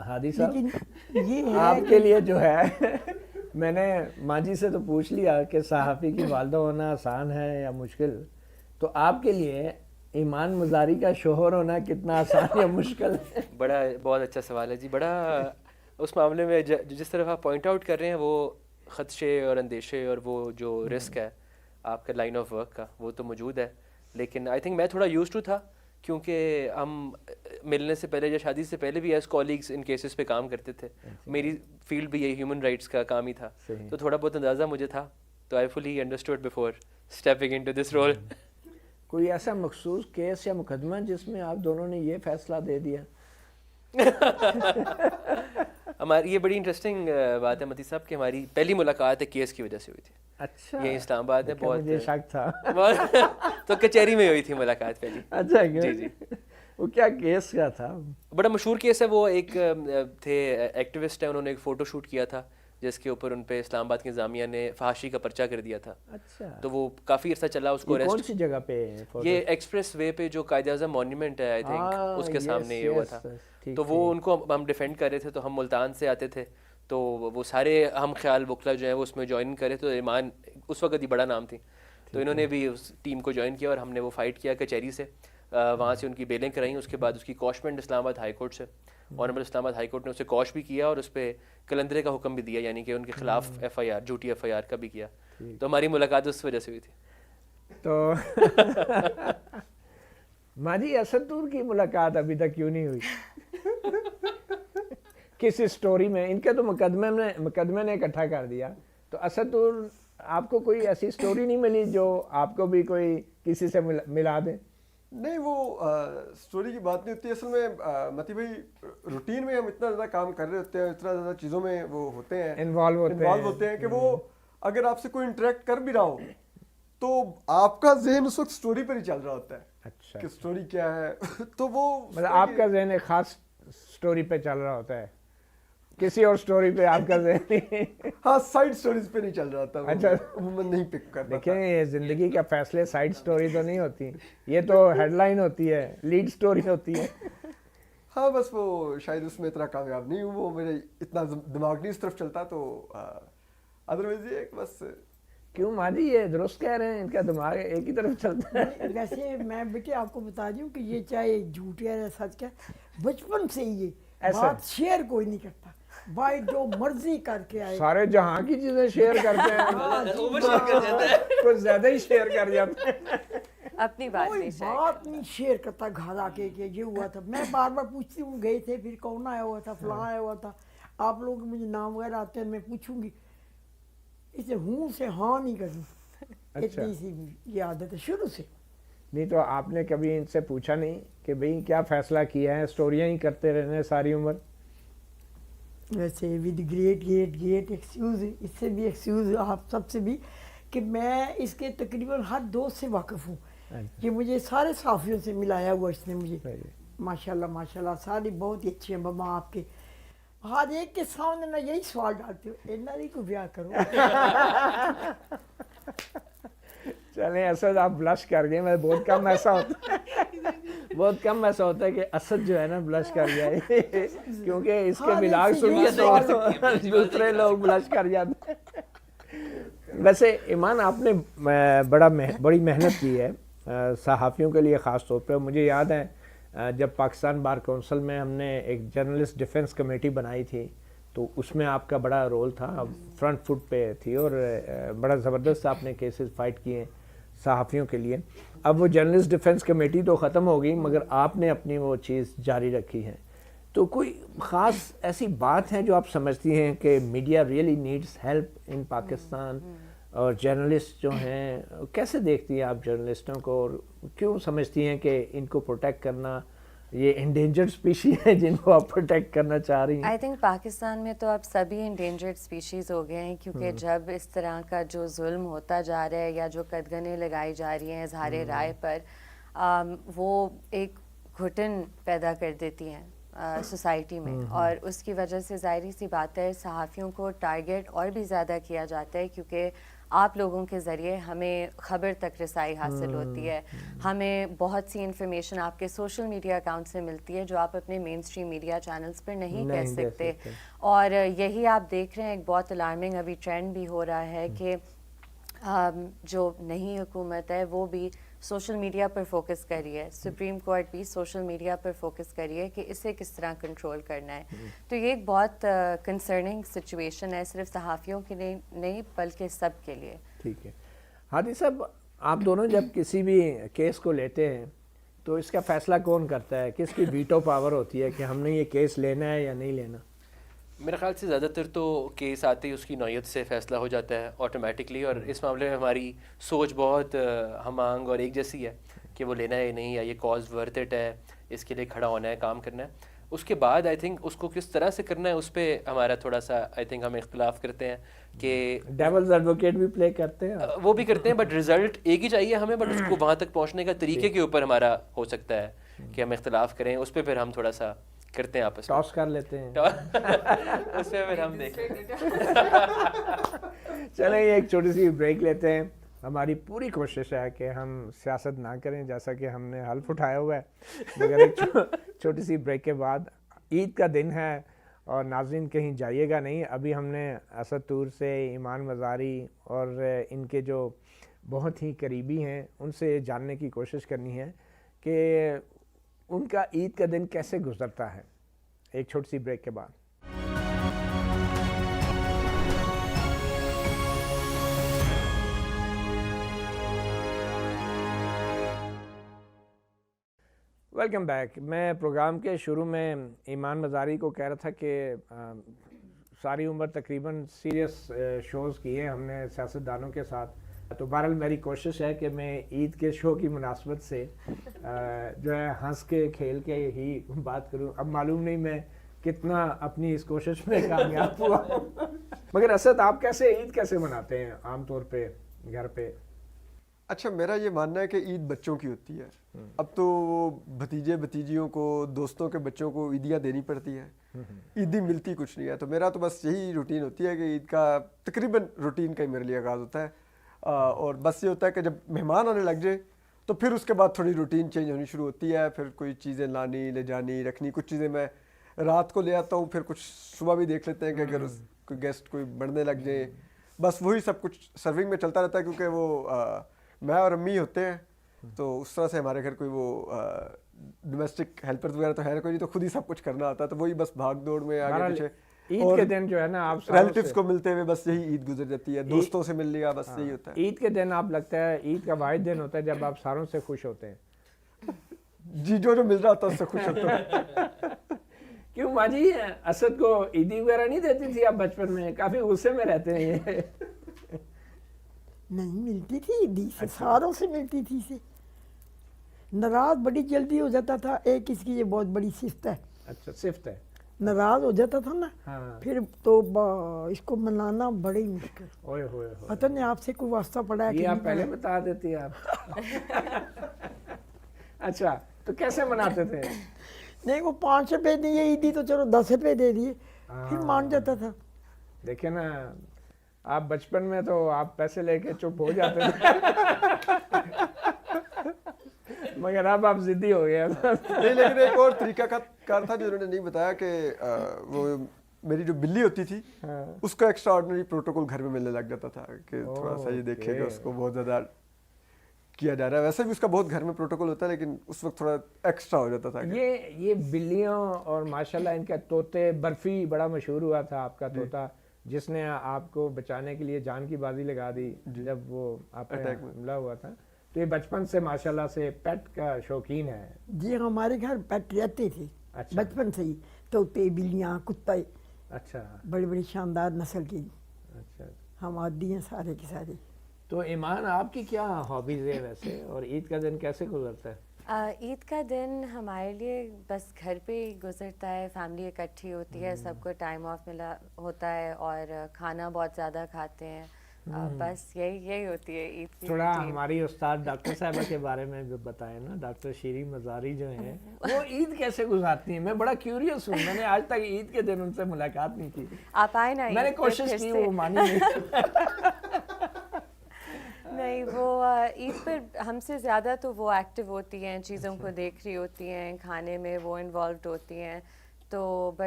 ہادی صاحب یہ ہے آپ کے لیے جو ہے میں نے ماجی سے تو پوچھ لیا کہ صحافی کی والدہ ہونا آسان ہے یا مشکل، تو آپ کے لیے ایمان مزاری کا شوہر ہونا کتنا آسان یا مشکل ہے؟ بہت اچھا سوال ہے جی. بڑا اس معاملے میں جس طرح آپ پوائنٹ آؤٹ کر رہے ہیں وہ خدشے اور اندیشے اور وہ جو رسک ہے آپ کا لائن آف ورک کا وہ تو موجود ہے، لیکن آئی تھنک میں تھوڑا یوز ٹو تھا کیونکہ ہم ملنے سے پہلے یا شادی سے پہلے بھی ایز کولیگس ان کیسز پہ کام کرتے تھے. میری فیلڈ بھی یہی ہیومن رائٹس کا کام ہی تھا، تو تھوڑا بہت اندازہ مجھے تھا، تو I fully understood before stepping into this role. کوئی ایسا مخصوص کیس یا مقدمہ جس میں آپ دونوں نے یہ فیصلہ دے دیا؟ ہماری یہ بڑی انٹرسٹنگ بات ہے متی صاحب کہ ہماری پہلی ملاقات ایک کیس کی وجہ سے ہوئی تھی. اچھا، یہ اسلام آباد ہے. بہت مجھے شک تھا. تو کچہری میں ہوئی تھی ملاقات پہلی. اچھا جی جی. وہ کیا کیس کیا تھا؟ بڑا مشہور کیس ہے وہ. ایک تھے ایکٹیوسٹ ہیں، انہوں نے ایک فوٹو شوٹ کیا تھا جس کے اوپر ان پہ اسلام آباد کی انتظامیہ نے فحاشی کا پرچہ کر دیا تھا. اچھا. تو وہ کافی عرصہ چلا. اس کو کون سی جگہ پہ؟ یہ ایکسپریس وے پہ جو قائد اعظم مانیومنٹ ہے آئی تھنک اس کے سامنے یہ ہوا تھا. تو وہ ان کو ہم ڈیفینڈ کر رہے تھے، تو ہم ملتان سے آتے تھے، تو وہ سارے ہم خیال وکلا جو ہیں وہ اس میں جوائن کرے. تو ایمان اس وقت ہی بڑا نام تھی، تو انہوں نے بھی اس ٹیم کو جوائن کیا اور ہم نے وہ فائٹ کیا کچہری سے. وہاں سے ان کی بیلیں کرائیں. اس کے بعد اس کی کوشمنٹ اسلام آباد ہائی کورٹ سے، آنریبل اسلام آباد ہائی کورٹ نے اسے کوش بھی کیا اور اس پہ کلندرے کا حکم بھی دیا، یعنی کہ ان کے خلاف ایف آئی آر، جھوٹی ایف آئی آر کا بھی کیا. تو ہماری ملاقات اس وجہ سے ہوئی تھی. تو ماجی اسد نور کی ملاقات ابھی تک کیوں نہیں ہوئی؟ کس اسٹوری میں؟ ان کے تو مقدمے نے اکٹھا کر دیا، تو اسد نور آپ کو کوئی ایسی اسٹوری نہیں ملی جو آپ کو بھی کوئی کسی سے ملا دے؟ نہیں، وہ اسٹوری کی بات نہیں ہوتی. اصل میں متی بھائی روٹین میں ہم اتنا زیادہ کام کر رہے ہوتے ہیں، اتنا زیادہ چیزوں میں وہ ہوتے ہیں، انوالو ہوتے ہیں کہ وہ اگر آپ سے کوئی انٹریکٹ کر بھی رہا ہو تو آپ کا ذہن اس وقت اسٹوری پر ہی چل رہا ہوتا ہے. اچھا، کہ اسٹوری کیا ہے. تو وہ مطلب آپ کا ذہن ایک خاص اسٹوری پہ چل رہا ہوتا ہے، کسی اور اسٹوری پہ آپ کا ذہن ہاں سائڈ اسٹوریز پہ نہیں چل رہا ہوتا. اچھا، عموماً نہیں پک کرتا. دیکھیں یہ زندگی کا فیصلے سائڈ اسٹوری تو نہیں ہوتی، یہ تو ہیڈ لائن ہوتی ہے، لیڈ اسٹوری ہوتی ہے. ہاں بس وہ شاید اس میں اتنا کامیاب نہیں ہوں، وہ میرے اتنا دماغ نہیں اس طرف چلتا. تو ادروائز یہ بس. کیوں ماجی یہ درست کہہ رہے ہیں، ان کا دماغ ایک ہی طرف چلتا ہے؟ ویسے میں بیٹے آپ کو بتا دوں کہ یہ چاہے جھوٹ ہے یا سچ کا، بچپن سے ہی یہ بات شیئر کوئی نہیں کرتا. بھائی جو مرضی کر کے آئے، سارے جہاں کی چیزیں شیئر کرتے ہیں، کچھ زیادہ ہی شیئر کر جاتے ہیں. اپنی بات نہیں شیئر کرتا. گھر آ کے کہ یہ ہوا تھا، میں بار بار پوچھتی ہوں گئے تھے پھر کون آیا ہوا تھا، فلاں آیا ہوا تھا. آپ لوگ مجھے نام وغیرہ آتے ہیں، میں پوچھوں گی، اسے ہوں سے ہاں نہیں کروں. اتنی سی یہ عادت ہے شروع سے. نہیں تو آپ نے کبھی ان سے پوچھا نہیں کہ بھئی کیا فیصلہ کیا ہے؟ اسٹوریاں ہی کرتے رہنے ساری عمر. ویسے ود گریٹ ایکسکیوز، اس سے بھی ایکسکیوز آپ سب سے بھی، کہ میں اس کے تقریباً ہر دوست سے واقف ہوں. یہ مجھے سارے صحافیوں سے ملایا ہوا اس نے مجھے. ماشاءاللہ ساری بہت ہی اچھی ہیں. ماما آپ کے ہر ایک کے سامنے میں یہی سوال ڈالتی ہوں، انہی کو بیاہ کرو. چلیں اسد آپ بلش کر گئے. میں بہت کم ایسا ہوتا ہے کہ اسد جو ہے نا بلش کر جائے، کیونکہ اس کے ملاق سن کے تو دوسرے لوگ بلش کر جاتے ہیں. ویسے ایمان آپ نے بڑی محنت کی ہے صحافیوں کے لیے خاص طور پہ. مجھے یاد ہے جب پاکستان بار کونسل میں ہم نے ایک جرنلسٹ ڈیفنس کمیٹی بنائی تھی تو اس میں آپ کا بڑا رول تھا، فرنٹ فٹ پہ تھی اور بڑا زبردست آپ نے کیسز فائٹ کیے صحافیوں کے لیے. اب وہ جرنلسٹ ڈیفنس کمیٹی تو ختم ہو گئی مگر آپ نے اپنی وہ چیز جاری رکھی ہے. تو کوئی خاص ایسی بات ہے جو آپ سمجھتی ہیں کہ media really needs help in Pakistan, اور جرنلسٹ جو ہیں کیسے دیکھتی ہیں آپ جرنلسٹوں کو، اور کیوں سمجھتی ہیں کہ ان کو پروٹیکٹ کرنا یہ انڈینجرڈ اسپیشیز ہے جن کو آپ پروٹیکٹ کرنا چاہ رہی ہیں؟ آئی تھنک پاکستان میں تو اب سبھی انڈینجرڈ اسپیشیز ہو گئے ہیں، کیونکہ جب اس طرح کا جو ظلم ہوتا جا رہا ہے یا جو قدغنیں لگائی جا رہی ہیں اظہار رائے پر، وہ ایک گھٹن پیدا کر دیتی ہیں سوسائٹی میں، اور اس کی وجہ سے ظاہری سی بات ہے صحافیوں کو ٹارگیٹ اور بھی زیادہ کیا جاتا ہے، کیونکہ آپ لوگوں کے ذریعے ہمیں خبر تک رسائی حاصل ہوتی ہے, ہمیں بہت سی انفارمیشن آپ کے سوشل میڈیا اکاؤنٹ سے ملتی ہے جو آپ اپنے مین اسٹریم میڈیا چینلز پر نہیں کہہ سکتے. اور یہی آپ دیکھ رہے ہیں ایک بہت الارمنگ ابھی ٹرینڈ بھی ہو رہا ہے کہ جو نئی حکومت ہے وہ بھی سوشل میڈیا پر فوکس کر رہی ہے, سپریم کورٹ بھی سوشل میڈیا پر فوکس کر رہی ہے کہ اسے کس طرح کنٹرول کرنا ہے. تو یہ ایک بہت کنسرننگ سچویشن ہے, صرف صحافیوں کے لیے نہیں بلکہ سب کے لیے. ٹھیک ہے ہادی صاحب, آپ دونوں جب کسی بھی کیس کو لیتے ہیں تو اس کا فیصلہ کون کرتا ہے, کس کی ویٹو پاور ہوتی ہے کہ ہم نے یہ کیس لینا ہے یا نہیں لینا؟ میرے خیال سے زیادہ تر تو کیس آتے ہی اس کی نوعیت سے فیصلہ ہو جاتا ہے آٹومیٹکلی, اور اس معاملے میں ہماری سوچ بہت ہم آہنگ اور ایک جیسی ہے کہ وہ لینا ہے یا نہیں, یا یہ کاز ورتھ اٹ ہے, اس کے لیے کھڑا ہونا ہے, کام کرنا ہے. اس کے بعد آئی تھنک اس کو کس طرح سے کرنا ہے اس پہ ہمارا تھوڑا سا آئی تھنک ہم اختلاف کرتے ہیں کہ ڈیولز ایڈوکیٹ بھی پلے کرتے ہیں, وہ بھی کرتے ہیں, بٹ رزلٹ ایک ہی چاہیے ہمیں, بٹ اس کو وہاں تک پہنچنے کا طریقے کے اوپر ہمارا ہو سکتا ہے کہ ہم اختلاف کریں, اس پہ پھر ہم تھوڑا سا کرتے ہیں آپس ٹاس کر لیتے ہیں اس پہ پھر ہم دیکھیں. چلیں ایک چھوٹی سی بریک لیتے ہیں. ہماری پوری کوشش ہے کہ ہم سیاست نہ کریں جیسا کہ ہم نے حلف اٹھایا ہوا ہے, مگر ایک چھوٹی سی بریک کے بعد, عید کا دن ہے اور ناظرین کہیں جائیے گا نہیں. ابھی ہم نے اسد طور سے, ایمان مزاری اور ان کے جو بہت ہی قریبی ہیں ان سے جاننے کی کوشش کرنی ہے کہ ان کا عید کا دن کیسے گزرتا ہے. ایک چھوٹی سی بریک کے بعد. Welcome back. میں پروگرام کے شروع میں ایمان مزاری کو کہہ رہا تھا کہ ساری عمر تقریباً سیریس شوز کیے ہم نے سیاستدانوں کے ساتھ, تو بہرحال میری کوشش ہے کہ میں عید کے شو کی مناسبت سے جو ہے ہنس کے کھیل کے ہی بات کروں. اب معلوم نہیں میں کتنا اپنی اس کوشش میں کامیاب ہوا. مگر اسد, آپ کیسے عید کیسے مناتے ہیں عام طور پہ گھر پہ؟ اچھا, میرا یہ ماننا ہے کہ عید بچوں کی ہوتی ہے. اب تو بھتیجے بھتیجیوں کو, دوستوں کے بچوں کو عیدیاں دینی پڑتی ہے, عیدی ملتی کچھ نہیں ہے. تو میرا تو بس یہی روٹین ہوتی ہے کہ عید کا تقریباً روٹین کا ہی میرے لیے آغاز ہوتا ہے, اور بس یہ ہوتا ہے کہ جب مہمان آنے لگ جائے تو پھر اس کے بعد تھوڑی روٹین چینج ہونی شروع ہوتی ہے. پھر کوئی چیزیں لانی, لے جانی, رکھنی. کچھ چیزیں میں رات کو لے آتا ہوں, پھر کچھ صبح بھی دیکھ لیتے ہیں کہ اگر کوئی گیسٹ کوئی بڑھنے لگ جائے. بس وہی سب کچھ سرونگ میں چلتا رہتا ہے, کیونکہ وہ میں اور امی ہوتے ہیں, تو اس طرح سے ہمارے گھر کوئی وہ ڈومیسٹک ہیلپرز وغیرہ تو ہے کوئی نہیں, تو خود ہی سب کچھ کرنا ہوتا ہے. تو وہی بس بھاگ دوڑ میں آگے پیچھے. عید کے دن جو ہے نا آپ ریلیٹیوز کو ملتے ہوئے بس یہی عید گزر جاتی ہے, دوستوں سے مل لیا, بس یہی ہوتا ہے. عید کے دن آپ لگتا ہے عید کا واحد دن ہوتا ہے جب آپ ساروں سے خوش ہوتے ہیں. جی, جو مل رہا ہوتا ہے اس سے خوش ہوتا ہوں. کیوں ماں جی, اسد کو عیدی وغیرہ نہیں دیتی تھی آپ بچپن میں؟ کافی غصے میں رہتے ہیں یہ. نہیں ملتی تھی عیدی سے, ساروں سے ملتی تھی. سے ناراض بڑی جلدی ہو جاتا تھا. ایک اس کی یہ بہت بڑی صفت ہے. اچھا, صفت ہے. ناراض ہو جاتا تھا نا, پھر تو اس کو منانا بڑی مشکل. پتہ نہیں آپ سے کوئی واسطہ پڑا ہے کہ یہ آپ پہلے بتا دیتی آپ. اچھا, تو کیسے مناتے تھے؟ نہیں, وہ 5 روپے دیے عیدی تو چلو 10 روپے دے دیے, پھر مان جاتا تھا. دیکھیں نا, آپ بچپن میں تو آپ پیسے لے کے چپ ہو جاتے تھے, مگر اب آپ ضدی ہو گئے. نہیں, لیکن ایک اور طریقہ کار تھا جو انہوں نے نہیں بتایا, کہ وہ میری جو بلی ہوتی تھی اس کا ایکسٹرا آرڈنری پروٹوکول گھر میں ملنے لگ جاتا تھا, کہ تھوڑا سا یہ دیکھے کہ اس کو بہت زیادہ کیا جا رہا ہے. ویسے بھی اس کا بہت گھر میں پروٹوکول ہوتا ہے, لیکن اس وقت تھوڑا ایکسٹرا ہو جاتا تھا. یہ بلیاں اور ماشاءاللہ ان کا طوطے, برفی بڑا مشہور ہوا تھا آپ کا طوطا, جس نے آپ کو بچانے کے لیے جان کی بازی لگا دی جب وہ آپ پہ حملہ ہوا تھا. تو یہ بچپن سے ماشاءاللہ سے پیٹ کا شوقین ہے. جی, ہمارے گھر پیٹ رہتے تھے بچپن سے ہی, طوطے, بلیاں, کتے. اچھا, بڑی بڑی شاندار نسل کی. اچھا, ہم عادی ہیں سارے کے سارے. تو ایمان, آپ کی کیا ہابیز ہے ویسے, اور عید کا دن کیسے گزرتا ہے؟ عید کا دن ہمارے لیے بس گھر پہ ہی گزرتا ہے. فیملی اکٹھی ہوتی ہے, سب کو ٹائم آف ملا ہوتا ہے, اور کھانا بہت زیادہ کھاتے ہیں. بس یہی ہوتی ہے عید کی. تھوڑا ہماری استاد ڈاکٹر صاحبہ کے بارے میں بتائیں نا, ڈاکٹر شیریں مزاری جو ہیں, وہ عید کیسے گزارتی ہیں؟ میں بڑا کیوریس ہوں, میں نے آج تک عید کے دن ان سے ملاقات نہیں کی. آپ آئے نا, میں نے کوشش کی, وہ مانی نہیں. نہیں وہ عید پر ہم سے زیادہ تو وہ ایکٹیو ہوتی ہیں, چیزوں کو دیکھ رہی ہوتی ہیں, کھانے میں وہ انوالوڈ ہوتی ہیں, تو